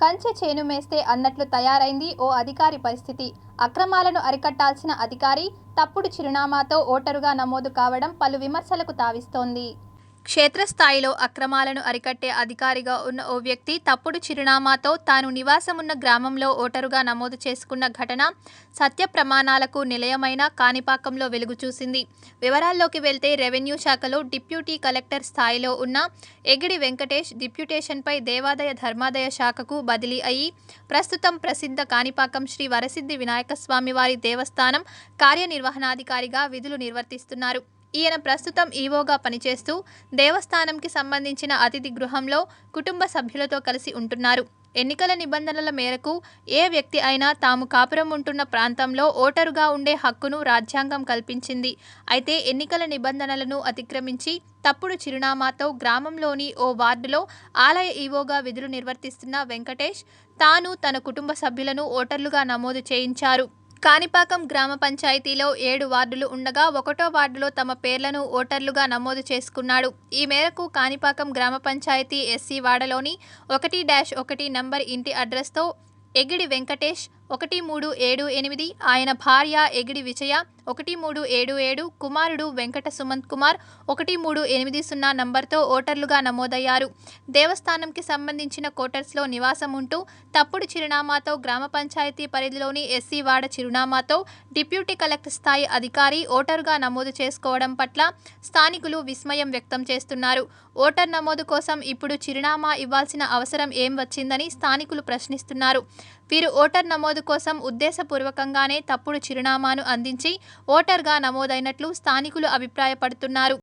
కంచె చేను మేస్తే అన్నట్లు తయారైంది ఓ అధికారి పరిస్థితి. అక్రమాలను అరికట్టాల్సిన అధికారి తప్పుడు చిరునామాతో ఓటరుగా నమోదు కావడం పలు విమర్శలకు తావిస్తోంది. క్షేత్రస్థాయిలో అక్రమాలను అరికట్టే అధికారిగా ఉన్న ఓ వ్యక్తి తప్పుడు చిరునామాతో తాను నివాసమున్న గ్రామంలో ఓటరుగా నమోదు చేసుకున్న ఘటన సత్య ప్రమాణాలకు నిలయమైన కాణిపాకంలో వెలుగుచూసింది. వివరాల్లోకి వెళ్తే రెవెన్యూ శాఖలో డిప్యూటీ కలెక్టర్ స్థాయిలో ఉన్న ఎగిడి వెంకటేష్ డిప్యూటేషన్పై దేవాదాయ ధర్మాదాయ శాఖకు బదిలీ అయి ప్రస్తుతం ప్రసిద్ధ కాణిపాకం శ్రీ వరసిద్ధి వినాయకస్వామి వారి దేవస్థానం కార్యనిర్వహణాధికారిగా విధులు నిర్వర్తిస్తున్నారు. ఈయన ప్రస్తుతం ఈవోగా పనిచేస్తూ దేవస్థానంకి సంబంధించిన అతిథి గృహంలో కుటుంబ సభ్యులతో కలిసి ఉంటున్నారు. ఎన్నికల నిబంధనల మేరకు ఏ వ్యక్తి అయినా తాము కాపురం ఉంటున్న ప్రాంతంలో ఓటరుగా ఉండే హక్కును రాజ్యాంగం కల్పించింది. అయితే ఎన్నికల నిబంధనలను అతిక్రమించి తప్పుడు చిరునామాతో గ్రామంలోని ఓ వార్డులో ఆలయ ఈవోగా విధులు నిర్వర్తిస్తున్న వెంకటేష్ తాను తన కుటుంబ సభ్యులను ఓటర్లుగా నమోదు చేయించారు. కాణిపాకం గ్రామ పంచాయతీలో 7 వార్డులు ఉండగా 1వ వార్డులో తమ పేర్లను ఓటర్లుగా నమోదు చేసుకున్నాడు. ఈ మేరకు కాణిపాకం గ్రామ పంచాయతీ ఎస్సీ వాడలోని 1-1 నంబర్ ఇంటి అడ్రస్తో ఎగిడి వెంకటేష్ 1378, ఆయన భార్య ఎగిడి విజయ 1377, కుమారుడు వెంకట సుమంత్ కుమార్ 1380 నంబర్తో ఓటర్లుగా నమోదయ్యారు. దేవస్థానంకి సంబంధించిన క్వార్టర్స్లో నివాసం ఉంటూ తప్పుడు చిరునామాతో గ్రామ పంచాయతీ పరిధిలోని ఎస్సీ వాడ చిరునామాతో డిప్యూటీ కలెక్టర్ స్థాయి అధికారి ఓటరుగా నమోదు చేసుకోవడం పట్ల స్థానికులు విస్మయం వ్యక్తం చేస్తున్నారు. ఓటర్ నమోదు కోసం ఇప్పుడు చిరునామా ఇవ్వాల్సిన అవసరం ఏం వచ్చిందని స్థానికులు ప్రశ్నిస్తున్నారు. వీరు ఓటర్ నమోదు కోసం ఉద్దేశపూర్వకంగానే తప్పుడు చిరునామాను అందించి ఓటర్గా నమోదైనట్లు స్థానికులు అభిప్రాయపడుతున్నారు.